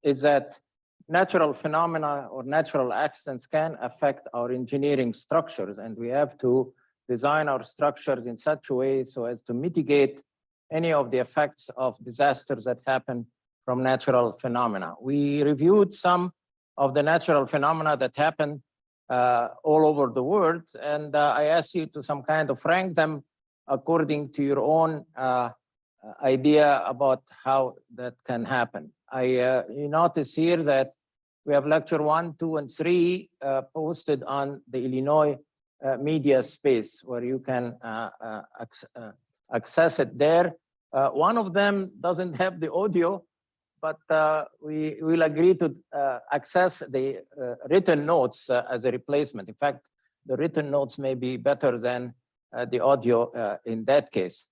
is that natural phenomena or natural accidents can affect our engineering structures, and we have to design our structures in such a way so as to mitigate any of the effects of disasters that happen from natural phenomena. We reviewed some of the natural phenomena that happen all over the world, and I asked you to some kind of rank them according to your own idea about how that can happen. You notice here that we have lecture 1, 2, and 3 posted on the Illinois media space, where you can access it there. One of them doesn't have the audio, but we will agree to access the written notes as a replacement. In fact, the written notes may be better than the audio in that case.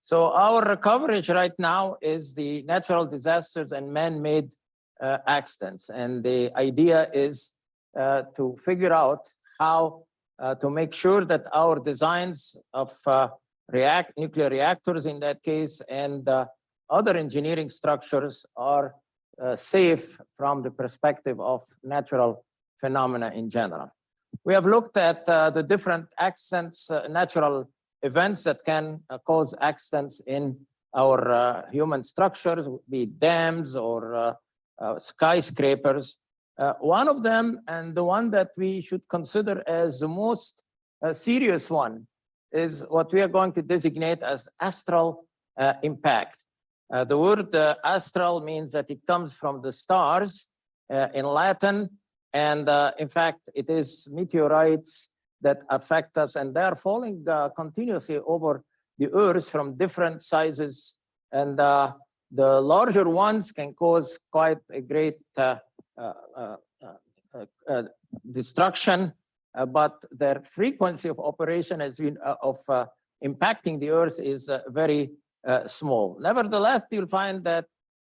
So our coverage right now is the natural disasters and man-made accidents. And the idea is to figure out how to make sure that our designs of nuclear reactors in that case and other engineering structures are safe from the perspective of natural phenomena in general. We have looked at the different accidents, natural events that can cause accidents in our human structures, be it dams or skyscrapers. One of them, and the one that we should consider as the most serious one, is what we are going to designate as astral impact. The word astral means that it comes from the stars in Latin, and in fact, it is meteorites that affect us, and they are falling continuously over the Earth from different sizes, and the larger ones can cause quite a great destruction, but their frequency of operation has been impacting the Earth is very small. Nevertheless, you'll find that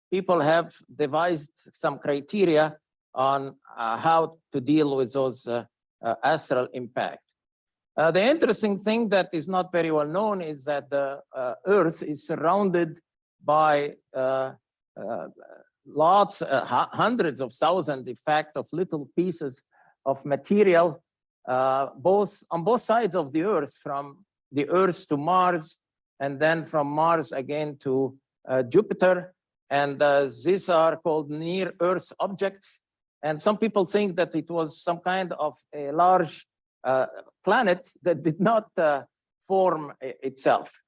people have devised some criteria on how to deal with those astral impact. The interesting thing that is not very well known is that the Earth is surrounded by hundreds of thousands, in fact, of little pieces of material, on both sides of the Earth, from the Earth to Mars, and then from Mars again to Jupiter. And these are called near-Earth objects. And some people think that it was some kind of a large planet that did not form itself.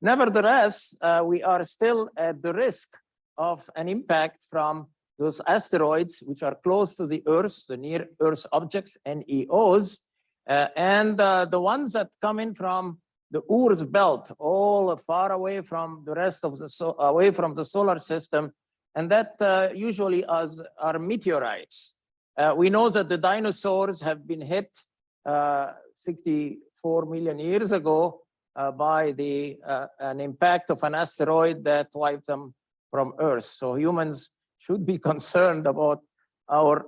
Nevertheless, we are still at the risk of an impact from those asteroids, which are close to the Earth, the near-Earth objects, NEOs, and the ones that come in from the Ur's belt, all far away from the rest of away from the solar system, and that usually are meteorites. We know that the dinosaurs have been hit 64 million years ago by an impact of an asteroid that wiped them from Earth. So humans should be concerned about our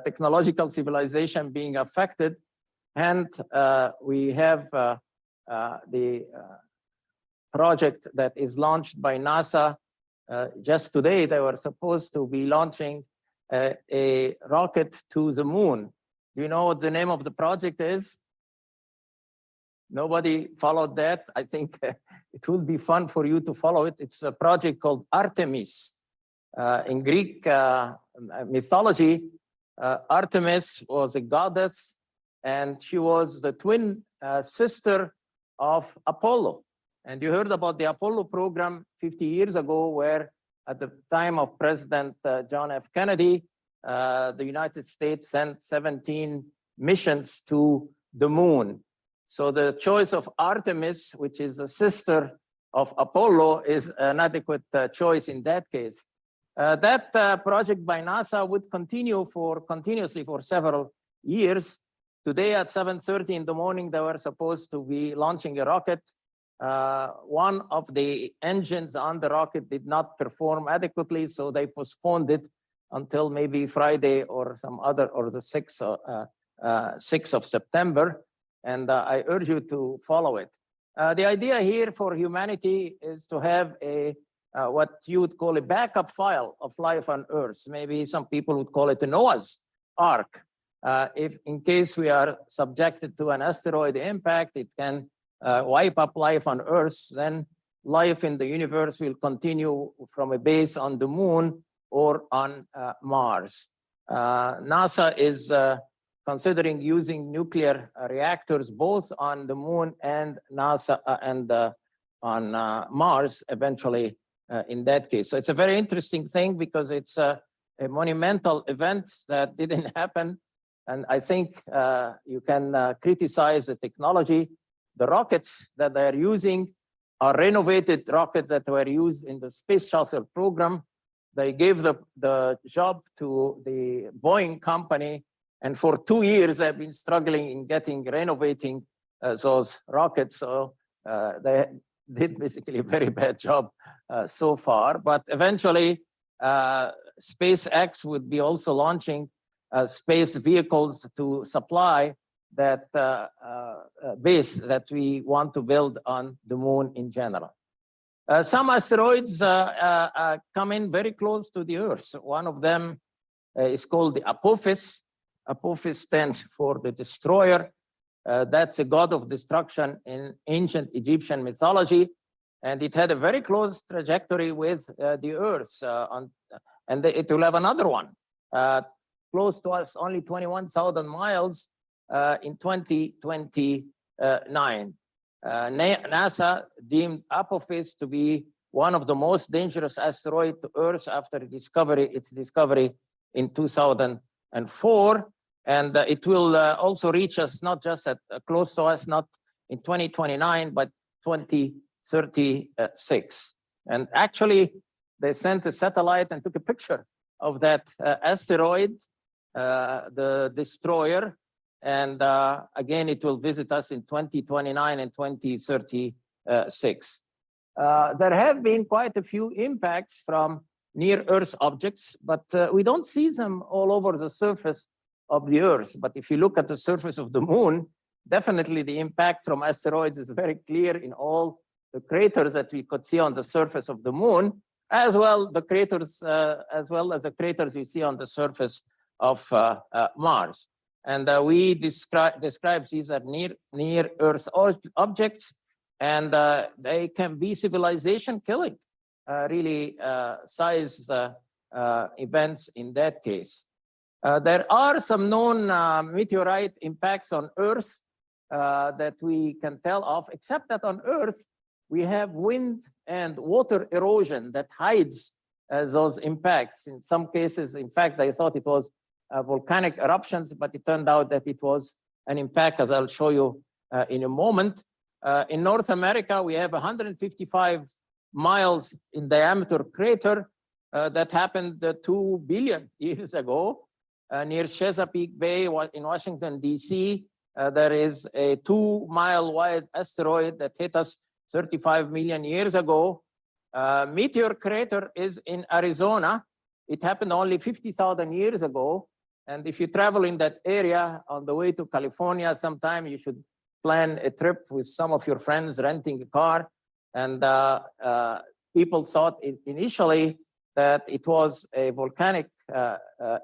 technological civilization being affected. And we have the project that is launched by NASA. Just today, they were supposed to be launching a rocket to the moon. Do you know what the name of the project is? Nobody followed that. I think it will be fun for you to follow it. It's a project called Artemis. In Greek mythology, Artemis was a goddess, and she was the twin sister of Apollo. And you heard about the Apollo program 50 years ago, where at the time of President John F. Kennedy, the United States sent 17 missions to the moon. So the choice of Artemis, which is a sister of Apollo, is an adequate choice in that case. That project by NASA would continue continuously for several years. Today at 7:30 in the morning, they were supposed to be launching a rocket. One of the engines on the rocket did not perform adequately, so they postponed it until maybe Friday or some other, or the 6th of September. And I urge you to follow it. The idea here for humanity is to have a what you would call a backup file of life on Earth. Maybe some people would call it a Noah's Ark. If in case we are subjected to an asteroid impact, it can wipe up life on Earth, then life in the universe will continue from a base on the moon or on Mars. NASA is considering using nuclear reactors both on the moon and NASA and on Mars eventually in that case. So it's a very interesting thing because it's a monumental event that didn't happen. And I think you can criticize the technology. The rockets that they are using are renovated rockets that were used in the space shuttle program. They gave the job to the Boeing company, and for 2 years they've been struggling in renovating those rockets. So they did basically a very bad job so far. But eventually, SpaceX would be also launching space vehicles to supply that base that we want to build on the moon in general. Some asteroids come in very close to the Earth. One of them is called the Apophis. Apophis stands for the destroyer. That's a god of destruction in ancient Egyptian mythology. And it had a very close trajectory with the Earth. And it will have another one close to us, only 21,000 miles in 2029. NASA deemed Apophis to be one of the most dangerous asteroids to Earth after its discovery in 2004. And it will also reach us, not just at close to us, not in 2029, but 2036. And actually, they sent a satellite and took a picture of that asteroid, the destroyer. And again, it will visit us in 2029 and 2036. There have been quite a few impacts from near-Earth objects, but we don't see them all over the surface of the Earth. But if you look at the surface of the moon, definitely the impact from asteroids is very clear in all the craters that we could see on the surface of the moon, as well as the craters you see on the surface of Mars. And we describe these as near-Earth objects, and they can be civilization killing, really size events in that case. There are some known meteorite impacts on Earth that we can tell of, except that on Earth, we have wind and water erosion that hides those impacts. In some cases, in fact, I thought it was volcanic eruptions, but it turned out that it was an impact, as I'll show you in a moment. In North America, we have 155 miles in diameter crater that happened 2 billion years ago. Near Chesapeake Bay in Washington, D.C., there is a 2-mile wide asteroid that hit us 35 million years ago. Meteor crater is in Arizona. It happened only 50,000 years ago. And if you travel in that area on the way to California sometime, you should plan a trip with some of your friends, renting a car. And people thought initially that it was a volcanic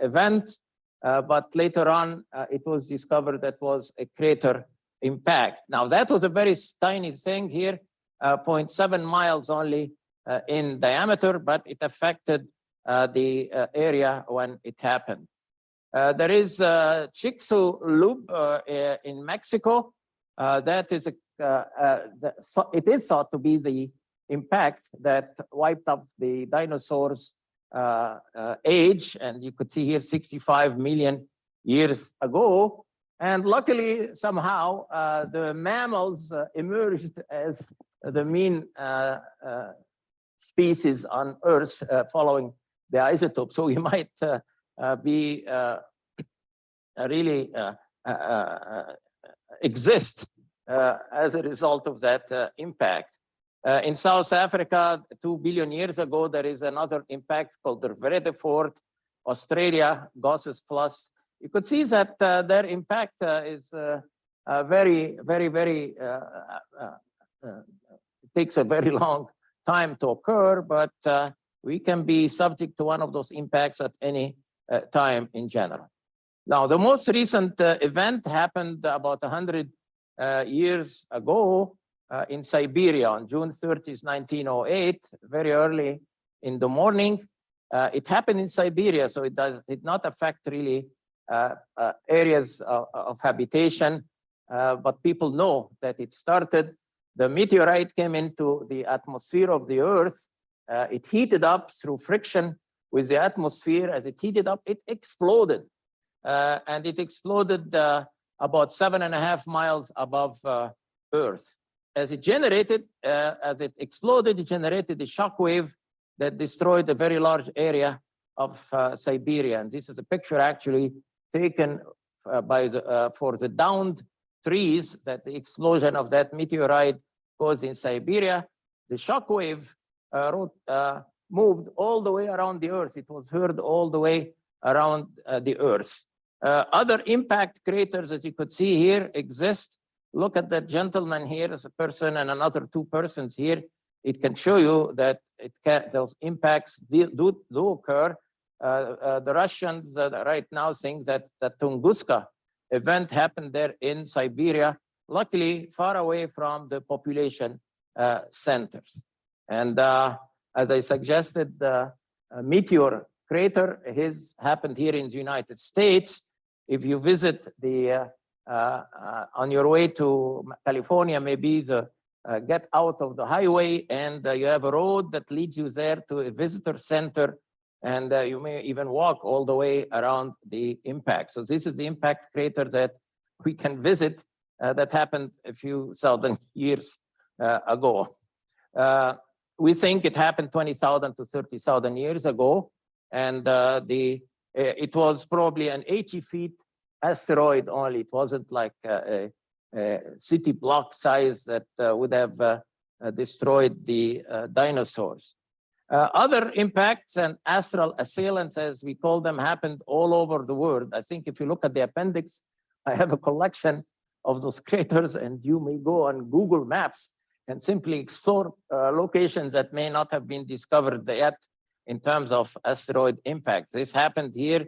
event, but later on it was discovered that was a crater impact. Now that was a very tiny thing here, 0.7 miles only in diameter, but it affected the area when it happened. There is Chicxulub Loop in Mexico. That is it is thought to be the impact that wiped up the dinosaurs' age, and you could see here 65 million years ago. And luckily, somehow, the mammals emerged as the main species on Earth following the isotope. So we might be really exist as a result of that impact. In South Africa, 2 billion years ago, there is another impact called the Vredefort. Australia, Gosses Plus. You could see that their impact is very, very, very, it takes a very long time to occur, but we can be subject to one of those impacts at any time in general. Now, the most recent event happened about 100 years ago in Siberia on June 30th, 1908, very early in the morning. It happened in Siberia, so it did not affect really areas of habitation, but people know that it started. The meteorite came into the atmosphere of the Earth. It heated up through friction with the atmosphere. As it heated up, it exploded. And it exploded about 7.5 miles above Earth. As it exploded, it generated a shock wave that destroyed a very large area of Siberia. And this is a picture actually taken for the downed trees that the explosion of that meteorite caused in Siberia. The shock wave moved all the way around the Earth. It was heard all the way around the Earth. Other impact craters, as you could see here, exist. Look at that gentleman here as a person and another two persons here. It can show you that those impacts do occur. The Russians right now think that the Tunguska event happened there in Siberia, luckily far away from the population centers. And as I suggested, the meteor crater happened here in the United States. If you visit on your way to California, maybe get out of the highway and you have a road that leads you there to a visitor center, and you may even walk all the way around the impact. So this is the impact crater that we can visit that happened a few thousand years ago. We think it happened 20,000 to 30,000 years ago, and it was probably an 80 feet asteroid only. It wasn't like a city block size that would have destroyed the dinosaurs. Other impacts and astral assailants, as we call them, happened all over the world. I think if you look at the appendix, I have a collection of those craters, and you may go on Google Maps and simply explore locations that may not have been discovered yet in terms of asteroid impacts. This happened here,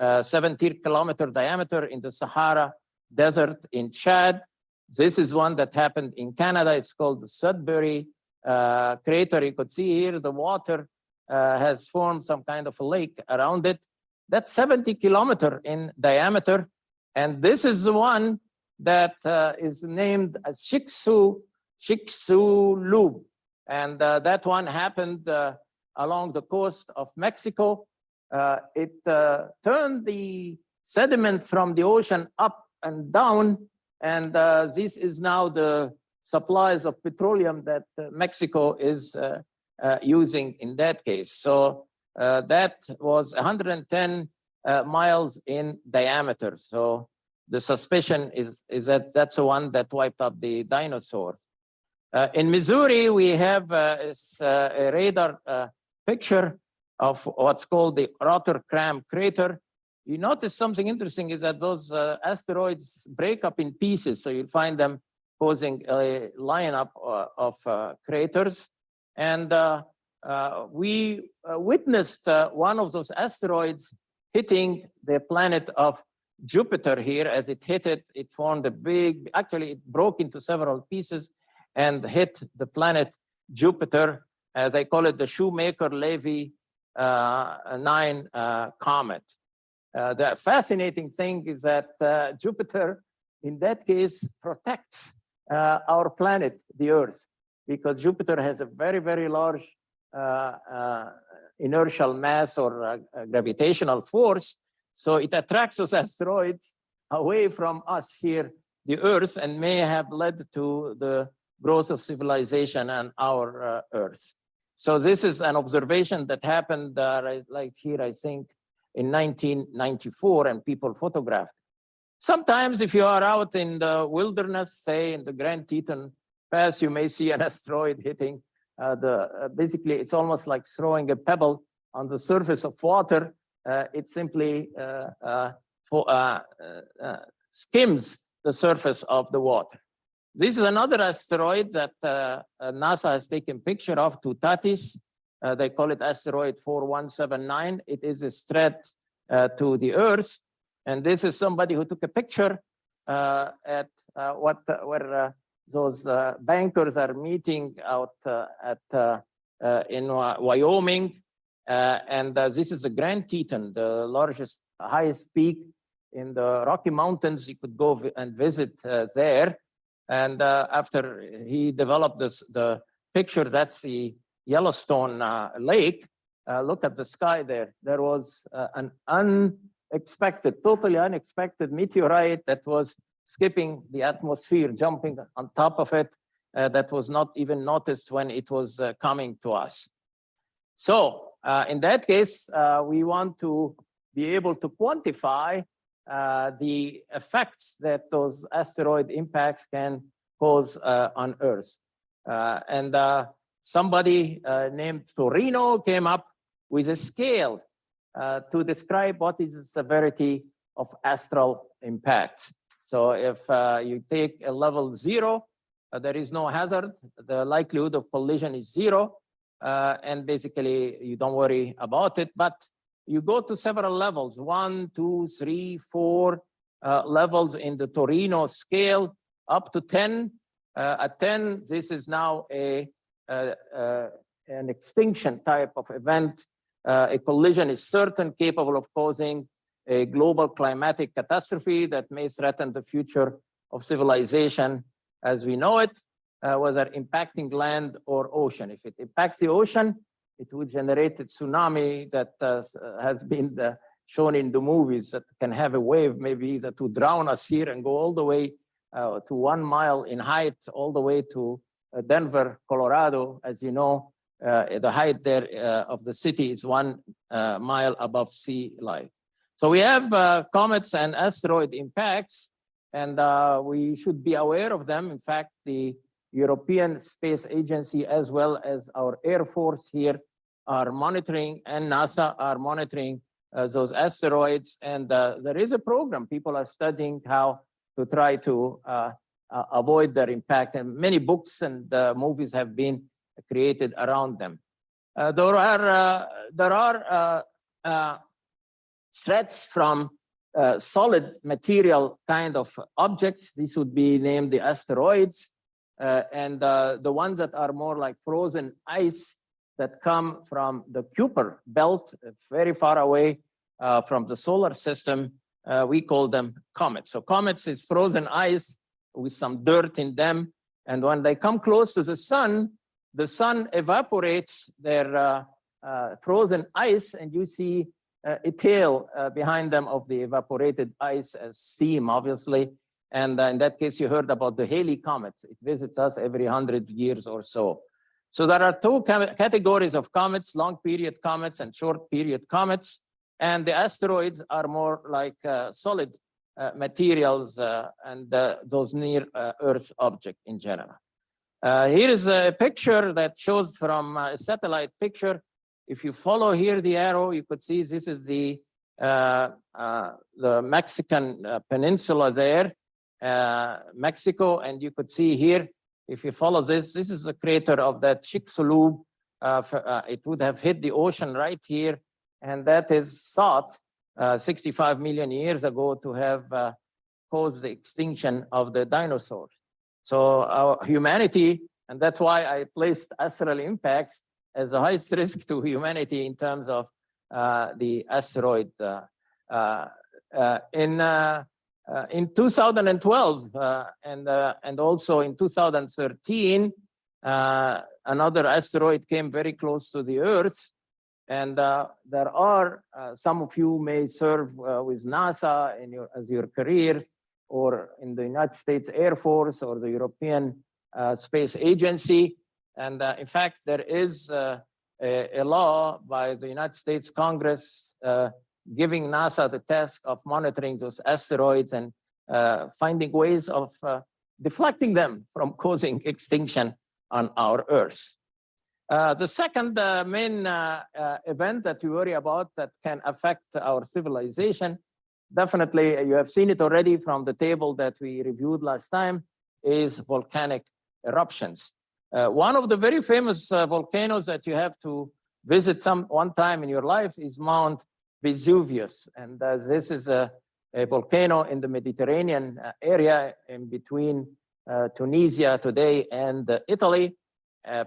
17-kilometer diameter in the Sahara Desert in Chad. This is one that happened in Canada. It's called the Sudbury crater. You could see here the water has formed some kind of a lake around it. That's 70 kilometer in diameter. And this is the one that is named Chicxulub. And that one happened along the coast of Mexico. It turned the sediment from the ocean up and down, and this is now the supplies of petroleum that Mexico is using in that case. So that was 110 miles in diameter. So the suspicion is that that's the one that wiped out the dinosaur. In Missouri, we have a radar picture of what's called the Rotterdam crater. You notice something interesting is that those asteroids break up in pieces, so you'll find them causing a lineup of craters. And we witnessed one of those asteroids hitting the planet of Jupiter here. As it hit it, it formed a big, actually it broke into several pieces and hit the planet Jupiter, as I call it, the Shoemaker-Levy 9 comet. The fascinating thing is that Jupiter, in that case, protects our planet, the Earth, because Jupiter has a very, very large inertial mass or gravitational force. So it attracts those asteroids away from us here, the Earth, and may have led to the growth of civilization on our Earth. So this is an observation that happened like here, I think, in 1994, and people photographed. Sometimes if you are out in the wilderness, say in the Grand Teton Pass, you may see an asteroid hitting basically, it's almost like throwing a pebble on the surface of water. It simply skims the surface of the water. This is another asteroid that NASA has taken picture of, Tutatis. They call it asteroid 4179. It is a threat to the Earth. And this is somebody who took a picture at where those bankers are meeting out in Wyoming. And this is the Grand Teton, the largest, highest peak in the Rocky Mountains. You could go and visit there. And after he developed the picture, that's the Yellowstone Lake. Look at the sky there. There was an unexpected, totally unexpected meteorite that was skipping the atmosphere, jumping on top of it, that was not even noticed when it was coming to us. So in that case, we want to be able to quantify the effects that those asteroid impacts can cause on Earth. And somebody named Torino came up with a scale to describe what is the severity of astral impacts. So if you take a level 0, there is no hazard, the likelihood of collision is 0, and basically you don't worry about it. But you go to several levels, 1, 2, 3, 4 levels in the Torino scale, up to 10. At 10, this is now an extinction type of event. A collision is certain, capable of causing a global climatic catastrophe that may threaten the future of civilization as we know it, whether impacting land or ocean. If it impacts the ocean, it would generate a tsunami that has been shown in the movies, that can have a wave maybe that would drown us here and go all the way to 1 mile in height, all the way to Denver, Colorado. As you know, the height there of the city is 1 mile above sea level. So we have comets and asteroid impacts, and we should be aware of them. In fact, the European Space Agency, as well as our Air Force here, are monitoring, and NASA are monitoring those asteroids. And there is a program. People are studying how to try to avoid their impact. And many books and movies have been created around them. There are threats from solid material kind of objects. These would be named the asteroids. And the ones that are more like frozen ice that come from the Kuiper belt, very far away from the solar system, we call them comets. So comets is frozen ice with some dirt in them. And when they come close to the sun evaporates their frozen ice, and you see a tail behind them of the evaporated ice as steam, obviously. And in that case, you heard about the Halley comet. It visits us every 100 years or so. So there are two categories of comets, long period comets and short period comets. And the asteroids are more like solid materials and those near Earth objects in general. Here is a picture that shows from a satellite picture. If you follow here the arrow, you could see this is the Mexican peninsula there, Mexico, and you could see here, if you follow this is the crater of that Chicxulub. It would have hit the ocean right here, and that is thought 65 million years ago to have caused the extinction of the dinosaurs. So our humanity, and that's why I placed astral impacts as the highest risk to humanity in terms of the asteroid. In 2012 and also in 2013, another asteroid came very close to the Earth. And there are, some of you may serve with NASA as your career, or in the United States Air Force or the European Space Agency. And in fact, there is a law by the United States Congress giving NASA the task of monitoring those asteroids and finding ways of deflecting them from causing extinction on our Earth. The second main event that we worry about that can affect our civilization, definitely you have seen it already from the table that we reviewed last time, is volcanic eruptions. One of the very famous volcanoes that you have to visit one time in your life is Mount Vesuvius. And this is a volcano in the Mediterranean area in between Tunisia today and Italy.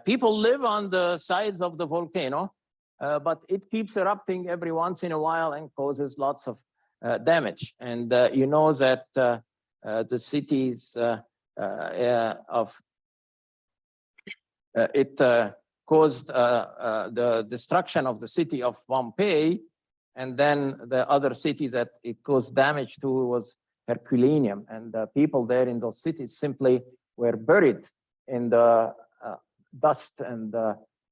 People live on the sides of the volcano, but it keeps erupting every once in a while and causes lots of damage. And you know that the cities it caused the destruction of the city of Pompeii, and then the other city that it caused damage to was Herculaneum, and people there in those cities simply were buried in the dust and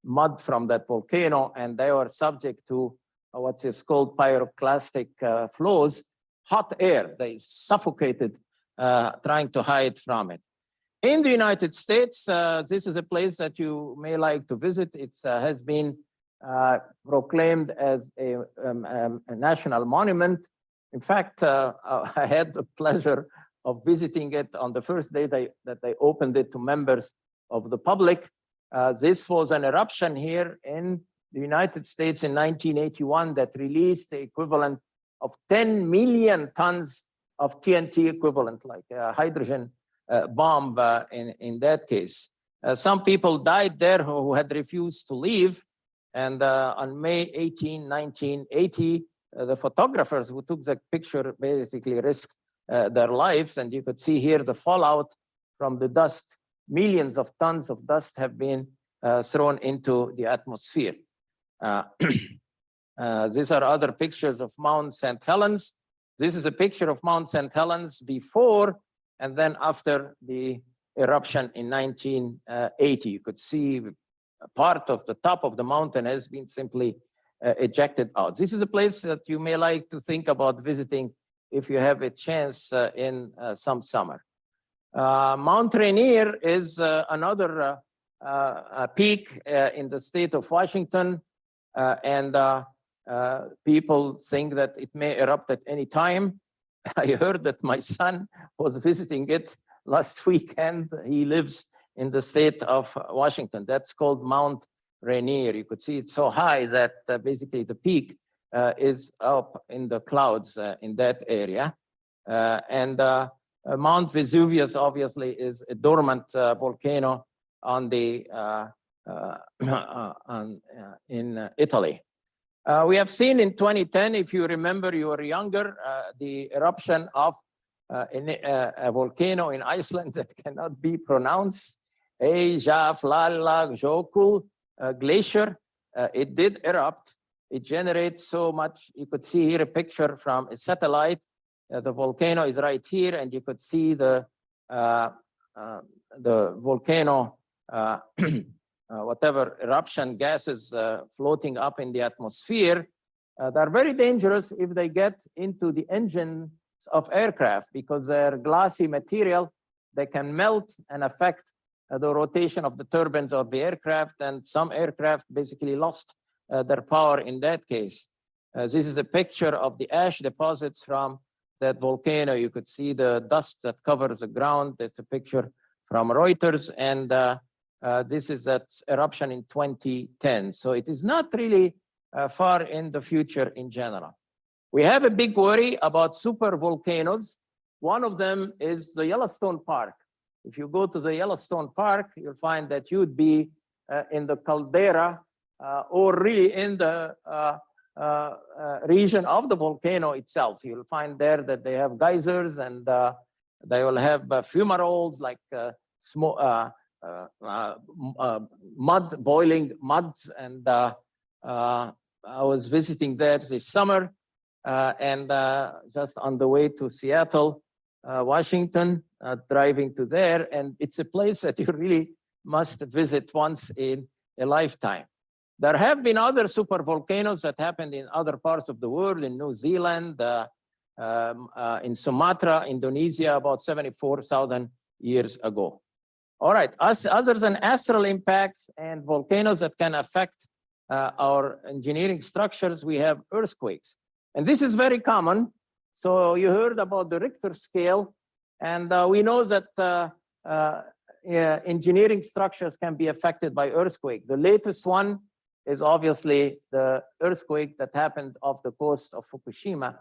mud from that volcano, and they were subject to what is called pyroclastic flows, hot air. They suffocated trying to hide from it. In the United States, this is a place that you may like to visit. It has been proclaimed as a national monument. In fact, I had the pleasure of visiting it on the first day that they opened it to members of the public. This was an eruption here in the United States in 1981 that released the equivalent of 10 million tons of TNT equivalent, like hydrogen bomb in that case. Some people died there who had refused to leave. And on May 18, 1980, the photographers who took the picture basically risked their lives. And you could see here the fallout from the dust. Millions of tons of dust have been thrown into the atmosphere. These are other pictures of Mount St. Helens. This is a picture of Mount St. Helens before and then after the eruption in 1980. You could see part of the top of the mountain has been simply ejected out. This is a place that you may like to think about visiting if you have a chance in some summer. Mount Rainier is another peak in the state of Washington, and people think that it may erupt at any time. I heard that my son was visiting it last weekend. He lives in the state of Washington. That's called Mount Rainier. You could see it's so high that basically the peak is up in the clouds in that area. Mount Vesuvius obviously is a dormant volcano on the in Italy. We have seen in 2010, if you remember, you were younger, the eruption of a volcano in Iceland that cannot be pronounced, Eyjafjallajökull glacier. It did erupt. It generates so much. You could see here a picture from a satellite. The volcano is right here, and you could see the volcano, whatever eruption gases floating up in the atmosphere. They're very dangerous if they get into the engines of aircraft because they're glassy material. They can melt and affect the rotation of the turbines of the aircraft, and some aircraft basically lost their power in that case. This is a picture of the ash deposits from that volcano. You could see the dust that covers the ground. It's a picture from Reuters, and this is that eruption in 2010. So it is not really far in the future in general. We have a big worry about super volcanoes. One of them is the Yellowstone Park. If you go to the Yellowstone Park, you'll find that you'd be in the caldera or really in the region of the volcano itself. You'll find there that they have geysers, and they will have fumaroles like mud, boiling muds. And I was visiting there this summer and just on the way to Seattle, Washington, driving to there. And it's a place that you really must visit once in a lifetime. There have been other super volcanoes that happened in other parts of the world, in New Zealand, in Sumatra, Indonesia, about 74,000 years ago. All right, other than astral impacts and volcanoes that can affect our engineering structures, we have earthquakes. And this is very common. So you heard about the Richter scale, and we know that engineering structures can be affected by earthquake. The latest one is obviously the earthquake that happened off the coast of Fukushima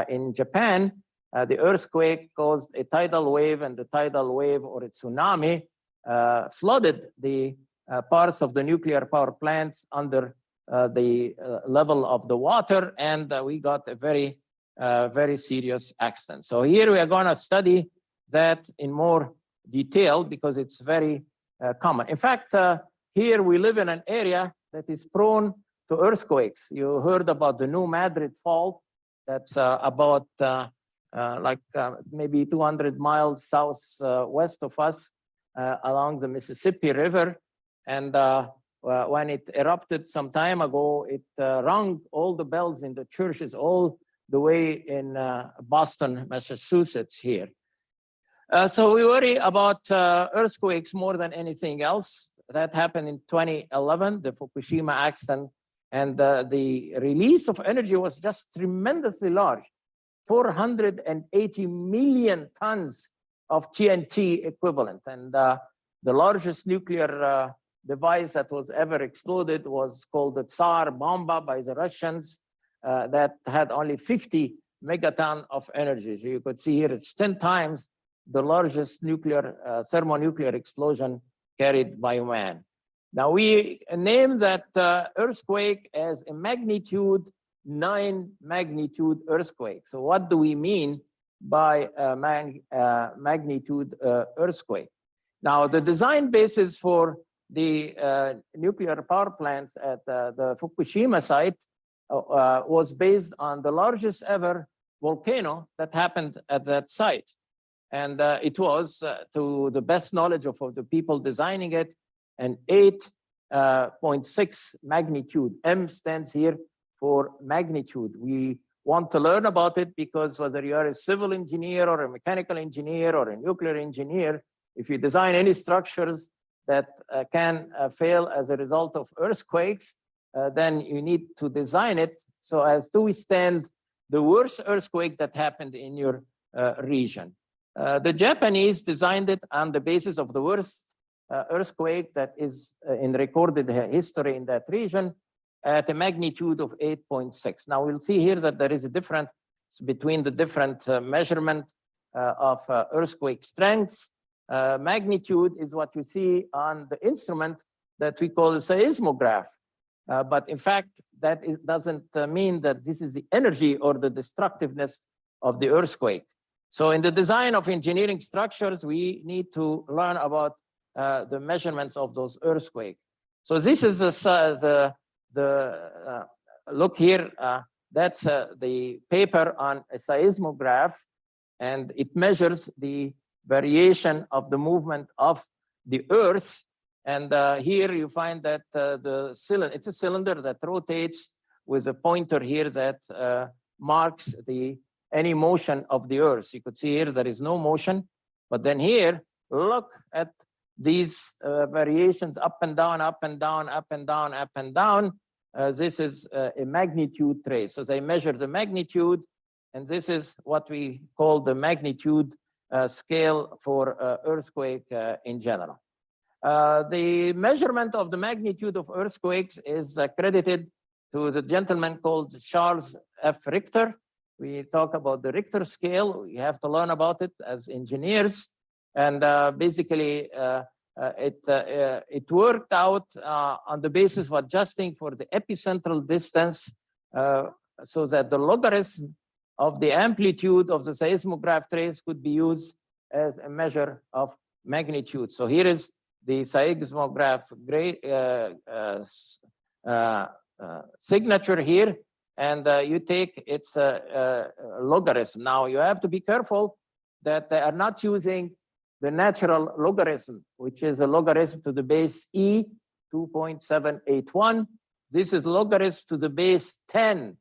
in Japan. The earthquake caused a tidal wave, and the tidal wave, or a tsunami, flooded the parts of the nuclear power plants under the level of the water, and we got a very, very serious accident. So here we are going to study that in more detail because it's very common. In fact, here we live in an area that is prone to earthquakes. You heard about the New Madrid fault. That's about maybe 200 miles southwest of us along the Mississippi River. And when it erupted some time ago, it rung all the bells in the churches all the way in Boston, Massachusetts here. So we worry about earthquakes more than anything else. That happened in 2011, the Fukushima accident, and the release of energy was just tremendously large. 480 million tons of TNT equivalent. And the largest nuclear device that was ever exploded was called the Tsar Bomba by the Russians that had only 50 megaton of energy. So you could see here it's 10 times the largest nuclear thermonuclear explosion carried by man. Now we name that earthquake as a magnitude 9 magnitude earthquake. So what do we mean by a magnitude earthquake? Now the design basis for the nuclear power plants at the Fukushima site was based on the largest ever volcano that happened at that site. And it was, to the best knowledge of the people designing it, an 8.6 magnitude. M stands here for magnitude. We want to learn about it because whether you are a civil engineer or a mechanical engineer or a nuclear engineer, if you design any structures that can fail as a result of earthquakes, then you need to design it so as to withstand the worst earthquake that happened in your region. The Japanese designed it on the basis of the worst earthquake that is in recorded history in that region at a magnitude of 8.6. Now we'll see here that there is a difference between the different measurement of earthquake strengths. Magnitude is what you see on the instrument that we call a seismograph. But in fact, that doesn't mean that this is the energy or the destructiveness of the earthquake. So in the design of engineering structures, we need to learn about the measurements of those earthquakes. So this is look here, that's the paper on a seismograph, and it measures the variation of the movement of the earth. And here you find that the cylinder, it's a cylinder that rotates with a pointer here that marks any motion of the earth. You could see here there is no motion, but then here, look at these variations up and down, up and down, up and down, up and down. This is a magnitude trace. So they measure the magnitude, and this is what we call the magnitude scale for earthquake in general. The measurement of the magnitude of earthquakes is credited to the gentleman called Charles F. Richter. We talk about the Richter scale. We have to learn about it as engineers. And basically, it worked out on the basis of adjusting for the epicentral distance so that the logarithm of the amplitude of the seismograph trace could be used as a measure of magnitude. So here is the seismograph signature here, and you take its logarithm. Now you have to be careful that they are not using the natural logarithm, which is a logarithm to the base e, 2.781. This is logarithm to the base 10.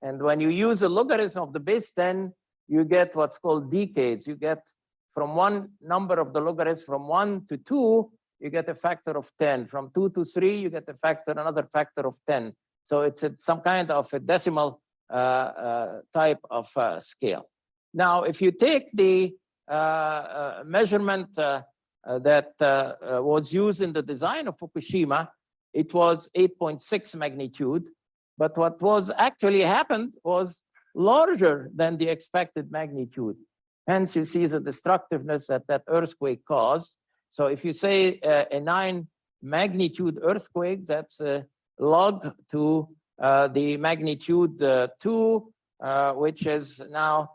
And when you use a logarithm of the base 10, you get what's called decades. You get from one number of the logarithm from 1 to 2, you get a factor of 10. From 2 to 3, you get another factor of 10. So it's some kind of a decimal type of scale. Now, if you take the measurement that was used in the design of Fukushima, it was 8.6 magnitude. But what was actually happened was larger than the expected magnitude. Hence, you see the destructiveness that that earthquake caused. So if you say a 9 magnitude earthquake, that's a log to the magnitude 2, which is now,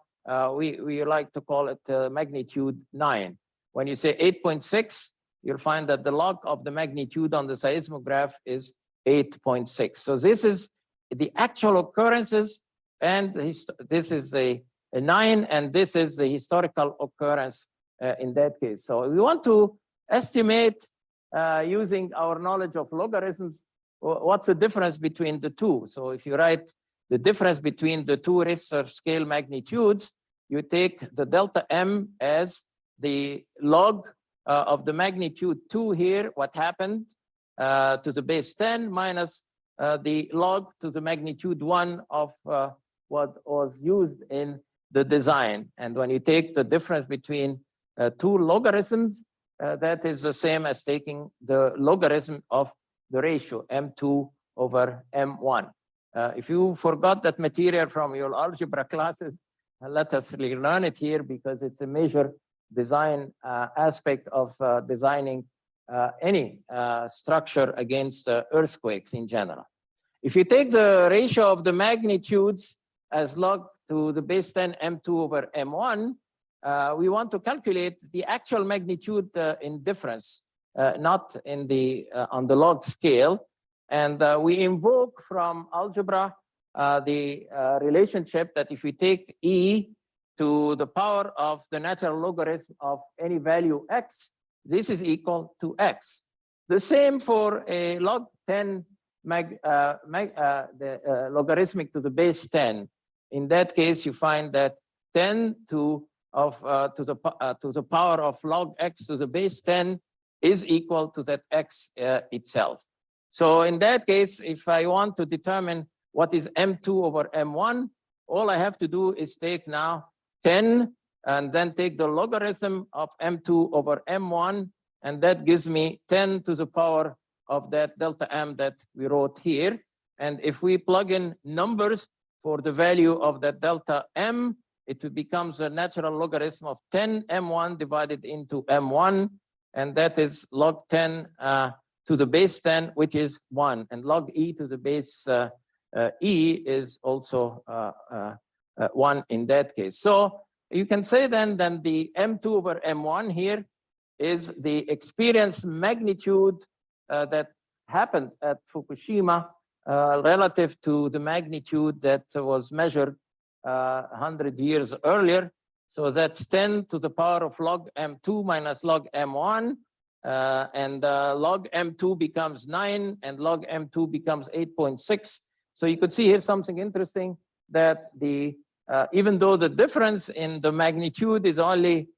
we like to call it magnitude 9. When you say 8.6, you'll find that the log of the magnitude on the seismograph is 8.6. So this is the actual occurrences, and this is a 9, and this is the historical occurrence in that case. So we want to estimate using our knowledge of logarithms, what's the difference between the two. So if you write the difference between the two Richter scale magnitudes, you take the delta M as the log of the magnitude 2 here, what happened to the base 10, minus the log to the magnitude 1 of what was used in the design. And when you take the difference between two logarithms, that is the same as taking the logarithm of the ratio M2 over M1. If you forgot that material from your algebra classes, let us learn it here, because it's a major design aspect of designing any structure against earthquakes in general. If you take the ratio of the magnitudes as log to the base 10 M2 over M1, we want to calculate the actual magnitude in difference, not in the on the log scale. And we invoke from algebra the relationship that if we take e to the power of the natural logarithm of any value x, this is equal to x. The same for a log 10 logarithmic to the base 10. In that case, you find that 10 to the power of log x to the base 10 is equal to that x itself. So in that case, if I want to determine what is M2 over M1, all I have to do is take now 10 and then take the logarithm of M2 over M1, and that gives me 10 to the power of that delta M that we wrote here. And if we plug in numbers for the value of that delta M, it becomes a natural logarithm of 10 M1 divided into M1, and that is log 10 to the base 10, which is 1. And log e to the base e is also 1 in that case. So you can say then the M2 over M1 here is the experience magnitude that happened at Fukushima relative to the magnitude that was measured 100 years earlier. So that's 10 to the power of log M2 minus log M1. And log M2 becomes 9, and log M2 becomes 8.6. So you could see here something interesting, that the even though the difference in the magnitude is only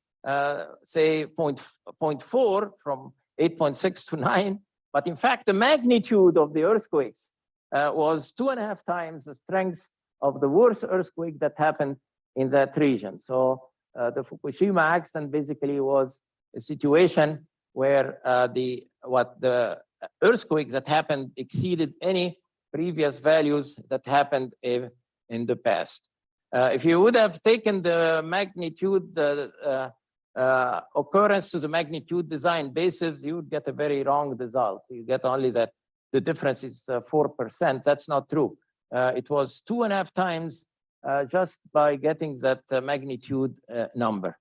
say 0.4 from 8.6 to 9, but in fact the magnitude of the earthquakes was 2.5 times the strength of the worst earthquake that happened in that region. So the Fukushima accident basically was a situation where the earthquake that happened exceeded any previous values that happened in the past. If you would have taken the magnitude occurrence to the magnitude design basis, you would get a very wrong result. You get only that the difference is 4%. That's not true. It was 2.5 times just by getting that magnitude number.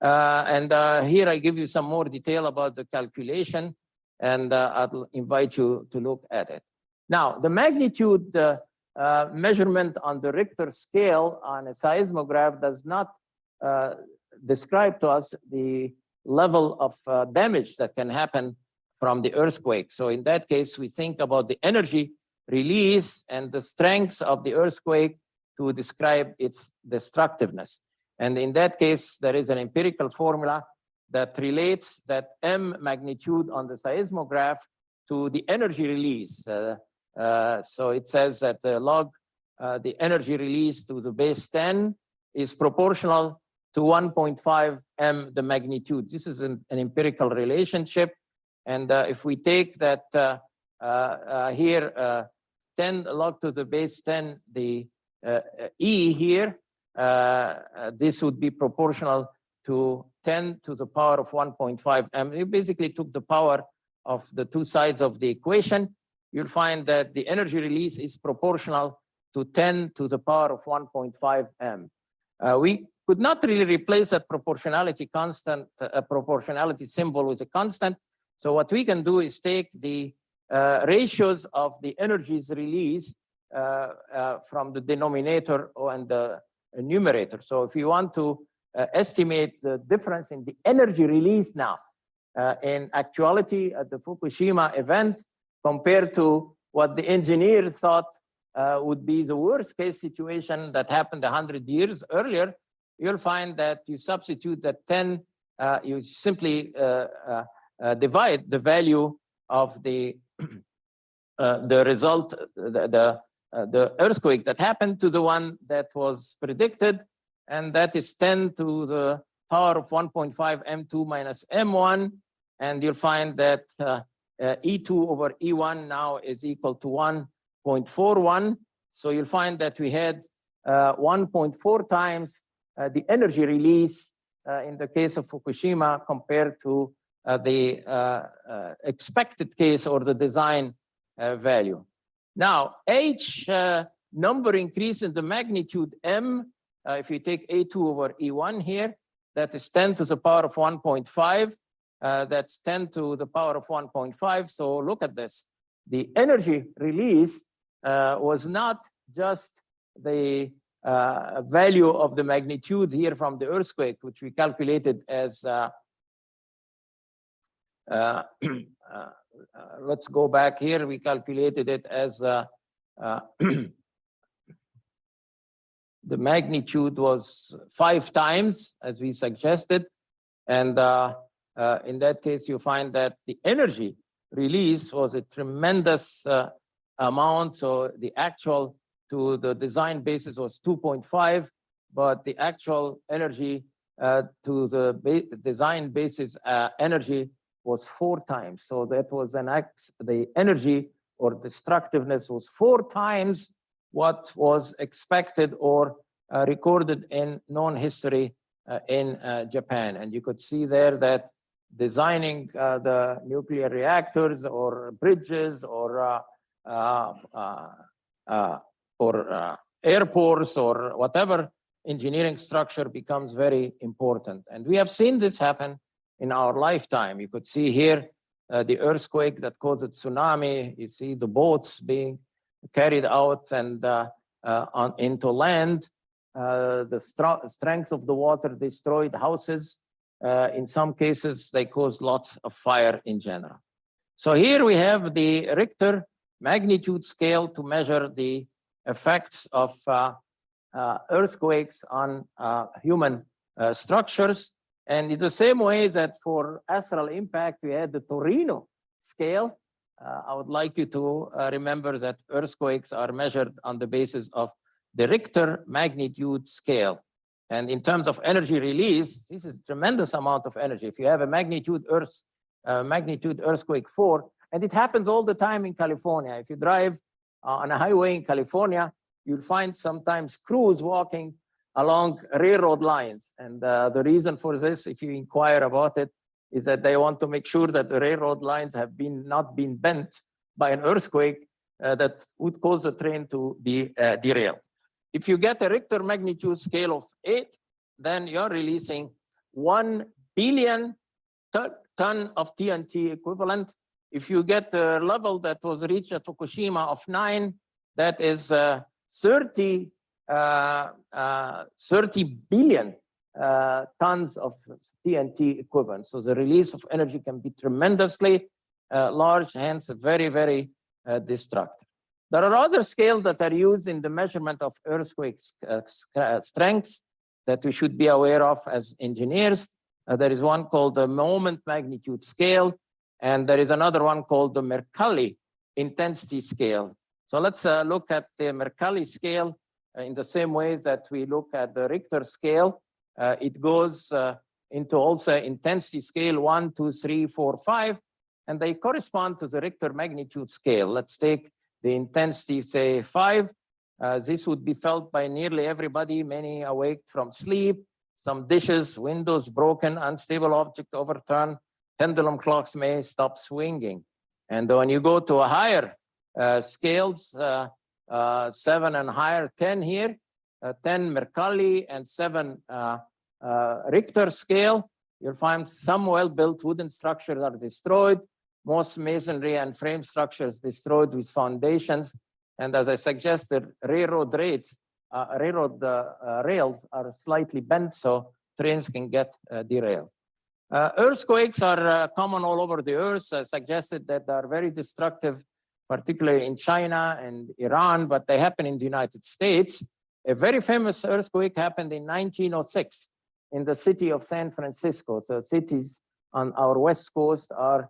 And here I give you some more detail about the calculation, and I'll invite you to look at it. Now, the magnitude measurement on the Richter scale on a seismograph does not describe to us the level of damage that can happen from the earthquake. So in that case, we think about the energy release and the strength of the earthquake to describe its destructiveness. And in that case, there is an empirical formula that relates that M magnitude on the seismograph to the energy release. So it says that the energy release to the base 10 is proportional to 1.5 m the magnitude. This is an empirical relationship. And if we take that here, 10 log to the base 10, the E here, this would be proportional to 10 to the power of 1.5 m. You basically took the power of the two sides of the equation. You'll find that the energy release is proportional to 10 to the power of 1.5 m. We could not really replace that proportionality constant, proportionality symbol with a constant. So what we can do is take the ratios of the energies released from the denominator and the numerator. So if you want to estimate the difference in the energy release now in actuality at the Fukushima event compared to what the engineers thought would be the worst case situation that happened 100 years earlier, you'll find that you substitute that 10, you simply divide the value of the result, the earthquake that happened to the one that was predicted, and that is 10 to the power of 1.5 m2 minus m1, and you'll find that E2 over E1 now is equal to 1.41. So you'll find that we had 1.4 times the energy release in the case of Fukushima compared to the expected case or the design value. Now, H number increase in the magnitude M, if you take A2 over E1 here, that is 10 to the power of 1.5. That's 10 to the power of 1.5. So look at this. The energy release was not just the value of the magnitude here from the earthquake, which we calculated as, let's go back here. We calculated it as the magnitude was 5 times, as we suggested. And in that case, you find that the energy release was a tremendous amount. So the actual to the design basis was 2.5, but the actual energy to the design basis energy was 4 times. So that was the energy or destructiveness was 4 times what was expected or recorded in known history in Japan. And you could see there that designing the nuclear reactors or bridges or airports or whatever engineering structure becomes very important. And we have seen this happen in our lifetime. You could see here the earthquake that caused a tsunami. You see the boats being carried out and into land. The strength of the water destroyed houses. In some cases, they caused lots of fire in general. So here we have the Richter magnitude scale to measure the effects of earthquakes on human structures. And in the same way that for astral impact, we had the Torino scale, I would like you to remember that earthquakes are measured on the basis of the Richter magnitude scale. And in terms of energy release, this is a tremendous amount of energy. If you have a magnitude earthquake 4, and it happens all the time in California. If you drive on a highway in California, you'll find sometimes crews walking along railroad lines. And the reason for this, if you inquire about it, is that they want to make sure that the railroad lines have not been bent by an earthquake that would cause the train to be derailed. If you get a Richter magnitude scale of 8, then you're releasing 1 billion ton of TNT equivalent. If you get a level that was reached at Fukushima of 9, that is 30 billion tons of TNT equivalent. So the release of energy can be tremendously large, hence very, very destructive. There are other scales that are used in the measurement of earthquake strengths that we should be aware of as engineers. There is one called the moment magnitude scale, and there is another one called the Mercalli intensity scale. So let's look at the Mercalli scale in the same way that we look at the Richter scale. it goes into also intensity scale 1, 2, 3, 4, 5, and they correspond to the Richter magnitude scale. Let's take the intensity, say 5. This would be felt by nearly everybody, many awake from sleep, some dishes, windows broken, unstable object overturned, pendulum clocks may stop swinging. And when you go to a higher scales, 7 and higher, 10 here, 10 Mercalli and 7 Richter scale, you'll find some well-built wooden structures are destroyed, most masonry and frame structures destroyed with foundations, and as I suggested, railroad rails are slightly bent, so trains can get derailed. Earthquakes are common all over the earth. I suggested that they are very destructive, particularly in China and Iran, but they happen in the United States. A very famous earthquake happened in 1906 in the city of San Francisco. So cities on our west coast are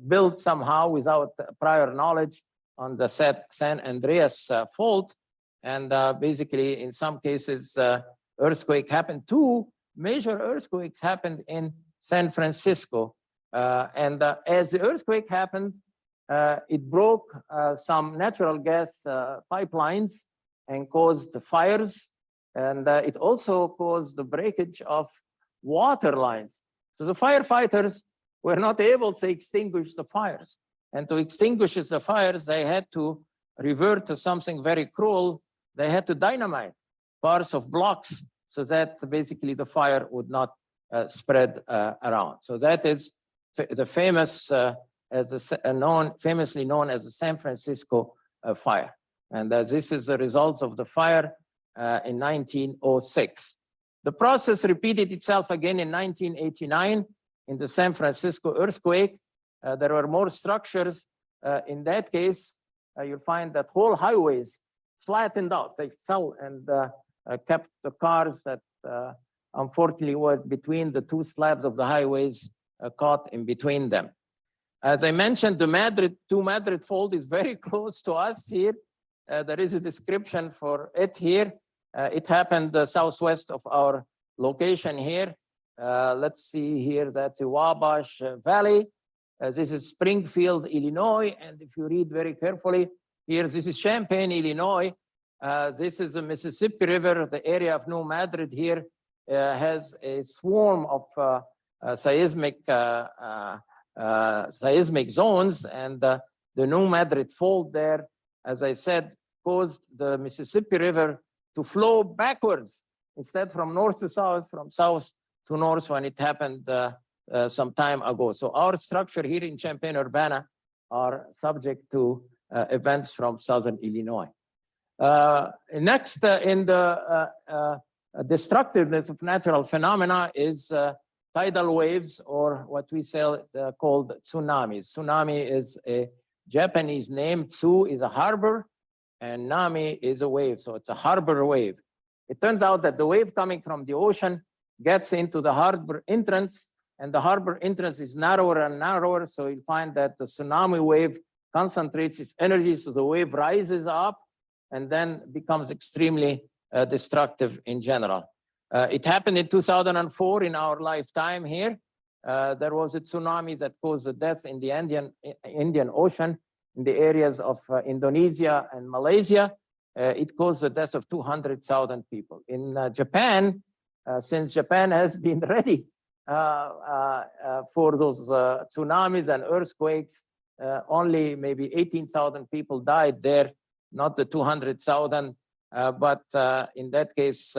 built somehow without prior knowledge on the San Andreas fault. And basically, in some cases, earthquake happened. 2 major earthquakes happened in San Francisco. And as the earthquake happened, it broke some natural gas pipelines and caused fires. And it also caused the breakage of water lines. So the firefighters were not able to extinguish the fires. And to extinguish the fires, they had to revert to something very cruel. They had to dynamite parts of blocks so that basically the fire would not spread around. So that is the famous, famously known as the San Francisco fire. And this is the result of the fire in 1906. The process repeated itself again in 1989 in the San Francisco earthquake. There were more structures. In that case, you'll find that whole highways flattened out. They fell and kept the cars that unfortunately were between the 2 slabs of the highways caught in between them. As I mentioned, the Madrid fault is very close to us here. There is a description for it here. It happened southwest of our location here. Let's see here, that's the Wabash Valley. This is Springfield, Illinois. And if you read very carefully, here, this is Champaign, Illinois. This is the Mississippi River. The area of New Madrid here has a swarm of seismic zones. And the New Madrid fault there, as I said, caused the Mississippi River to flow backwards instead from north to south, from south to north when it happened some time ago. So our structure here in Champaign-Urbana are subject to events from southern Illinois. Next in the destructiveness of natural phenomena is tidal waves, or what we say called tsunamis. Tsunami is a Japanese name. Tsu is a harbor, and nami is a wave, so it's a harbor wave. It turns out that the wave coming from the ocean gets into the harbor entrance, and the harbor entrance is narrower and narrower, so you find that the tsunami wave concentrates its energy, so the wave rises up and then becomes extremely destructive in general. It happened in 2004 in our lifetime here. There was a tsunami that caused the death in the Indian Ocean, in the areas of Indonesia and Malaysia. It caused the death of 200,000 people. In Japan, since Japan has been ready for those tsunamis and earthquakes, only maybe 18,000 people died there, not the 200,000. But in that case,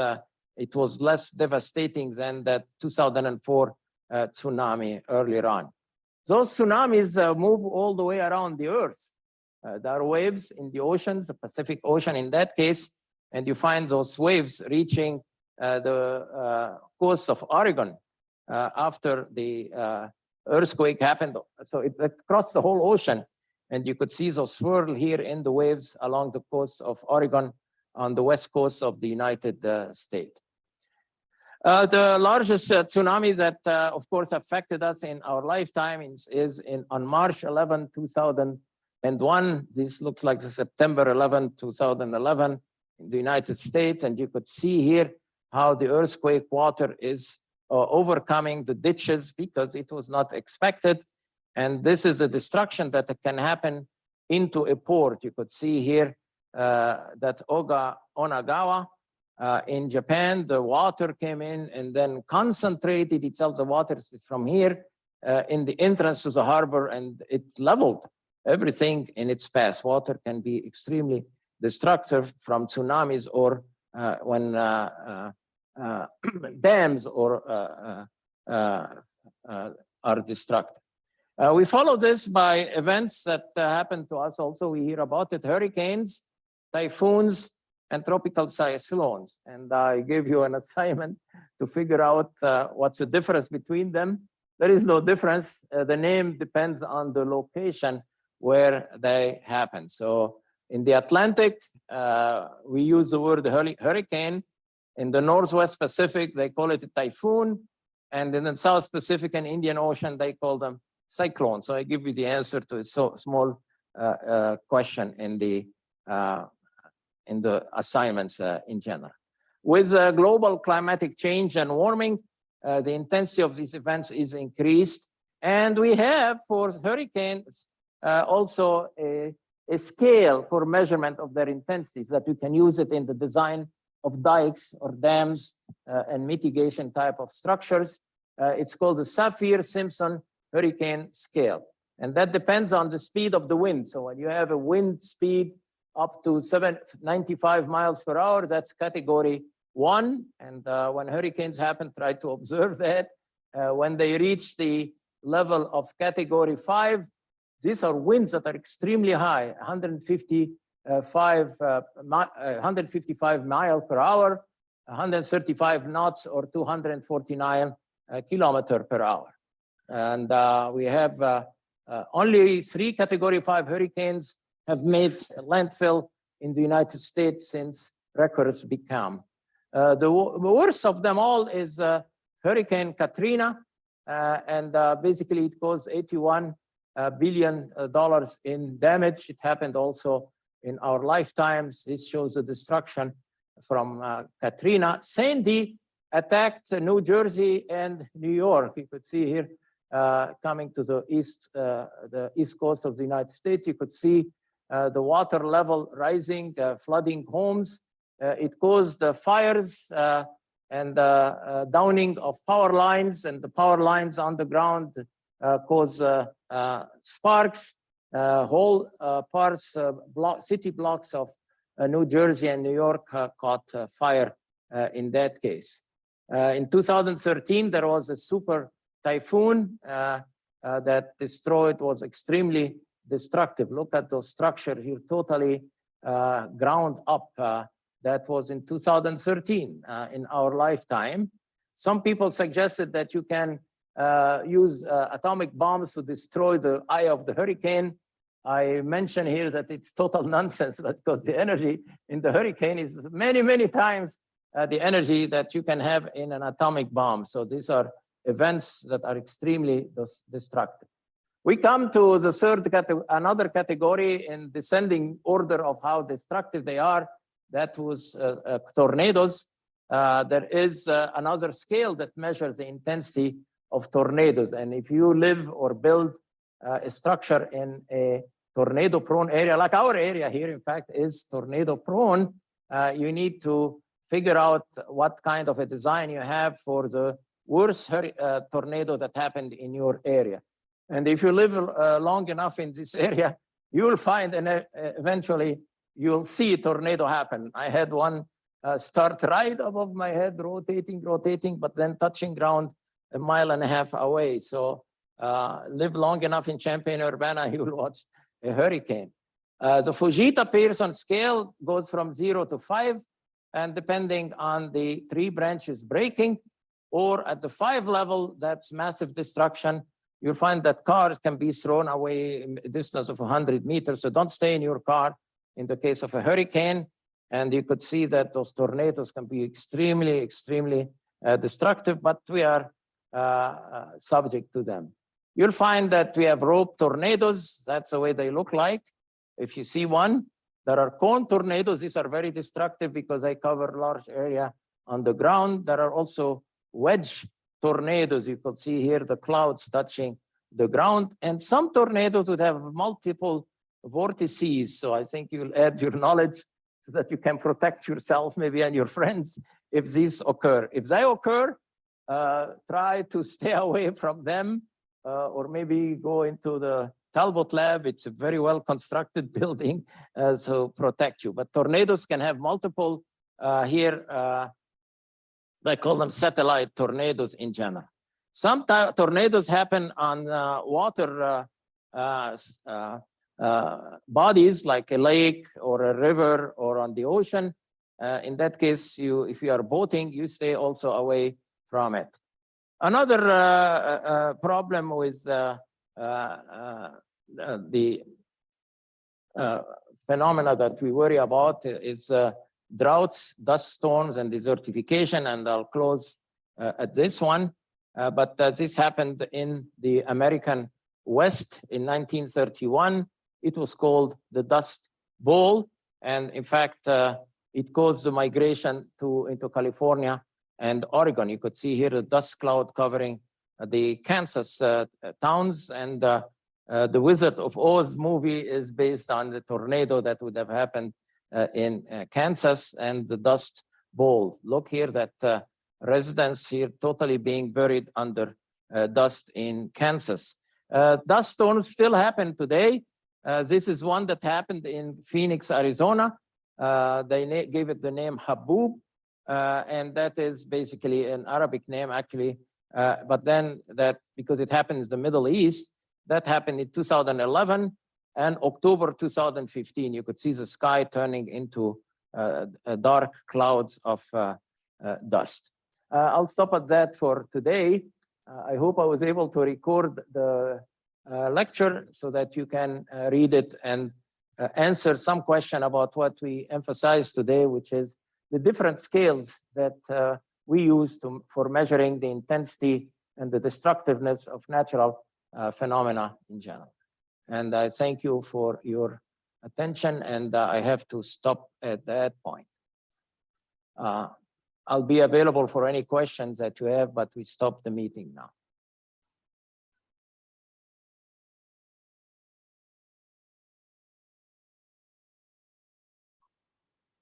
it was less devastating than that 2004 tsunami earlier on. Those tsunamis move all the way around the earth. There are waves in the oceans, the Pacific Ocean in that case, and you find those waves reaching the coast of Oregon after the earthquake happened. So it crossed the whole ocean, and you could see those swirl here in the waves along the coast of Oregon on the west coast of the United States. The largest tsunami that, of course, affected us in our lifetime is on March 11, 2001. This looks like September 11, 2011 in the United States. And you could see here how the earthquake water is overcoming the ditches because it was not expected. And this is a destruction that can happen into a port. You could see here that Onagawa in Japan, the water came in and then concentrated itself. The water is from here in the entrance to the harbor, and it leveled everything in its path. Water can be extremely destructive from tsunamis or when dams or are destructive. We follow this by events that happen to us also. We hear about it: hurricanes, typhoons, and tropical cyclones. And I gave you an assignment to figure out what's the difference between them. There is no difference. The name depends on the location where they happen. So in the Atlantic, we use the word hurricane. In the Northwest Pacific, they call it a typhoon. And in the South Pacific and Indian Ocean, they call them cyclones. So I give you the answer to a small question in the assignments in general. With global climatic change and warming, the intensity of these events is increased. And we have, for hurricanes, also a scale for measurement of their intensities that you can use it in the design of dikes or dams and mitigation type of structures. It's called the Saffir-Simpson hurricane scale. And that depends on the speed of the wind. So when you have a wind speed up to 95 miles per hour, that's category 1. And when hurricanes happen, try to observe that. When they reach the level of category 5, these are winds that are extremely high, 155 miles per hour, 135 knots, or 249 kilometers per hour. And we have only 3 category 5 hurricanes have made landfill in the United States since records began. The worst of them all is Hurricane Katrina, and basically it caused $81 billion in damage. It happened also in our lifetimes. This shows the destruction from Katrina. Sandy attacked New Jersey and New York. You could see here coming to the east coast of the United States. You could see the water level rising, flooding homes. It caused fires and downing of power lines, and the power lines on the ground cause sparks. Whole parts, city blocks of New Jersey and New York caught fire in that case. In 2013, there was a super typhoon that destroyed, was extremely destructive. Look at those structures here, totally ground up. That was in 2013 in our lifetime. Some people suggested that you can use atomic bombs to destroy the eye of the hurricane. I mention here that it's total nonsense because the energy in the hurricane is many, many times the energy that you can have in an atomic bomb. So these are events that are extremely destructive. We come to the third category, another category in descending order of how destructive they are. That was tornadoes. There is another scale that measures the intensity of tornadoes. And if you live or build a structure in a tornado-prone area, like our area here, in fact, is tornado-prone, you need to figure out what kind of a design you have for the worst tornado that happened in your area. And if you live long enough in this area, you will find, and eventually you'll see a tornado happen. I had one start right above my head, rotating, but then touching ground a mile and a half away. So live long enough in Champaign-Urbana, you will watch a hurricane. The Fujita-Pearson scale goes from 0 to 5, and depending on the 3 branches breaking, or at the 5 level, that's massive destruction. You'll find that cars can be thrown away a distance of 100 meters. So don't stay in your car in the case of a hurricane. And you could see that those tornadoes can be extremely, extremely destructive, but we are subject to them. You'll find that we have rope tornadoes. That's the way they look like. If you see one, there are cone tornadoes. These are very destructive because they cover large area on the ground. There are also wedge tornadoes. You could see here the clouds touching the ground, and some tornadoes would have multiple vortices. So I think you'll add your knowledge so that you can protect yourself maybe and your friends if these occur. If they occur, try to stay away from them, or maybe go into the Talbot Lab. It's a very well constructed building, so protect you. But tornadoes can have multiple here. They call them satellite tornadoes in general. Some tornadoes happen on water bodies like a lake or a river or on the ocean. In that case, if you are boating, you stay also away from it. Another problem with the phenomena that we worry about is droughts, dust storms, and desertification. And I'll close at this one. But this happened in the American West in 1931. It was called the Dust Bowl. And in fact, it caused the migration into California and Oregon. You could see here the dust cloud covering the Kansas towns. And the Wizard of Oz movie is based on the tornado that would have happened in Kansas and the Dust Bowl. Look here, that residents here totally being buried under dust in Kansas. Dust storms still happen today. This is one that happened in Phoenix, Arizona. They gave it the name Habub, and that is basically an Arabic name, actually. But then that, because it happened in the Middle East, that happened in 2011 and October 2015. You could see the sky turning into dark clouds of dust. I'll stop at that for today. I hope I was able to record the lecture so that you can read it and answer some question about what we emphasized today, which is the different scales that we use for measuring the intensity and the destructiveness of natural phenomena in general. And I thank you for your attention, and I have to stop at that point. I'll be available for any questions that you have, but we stop the meeting now.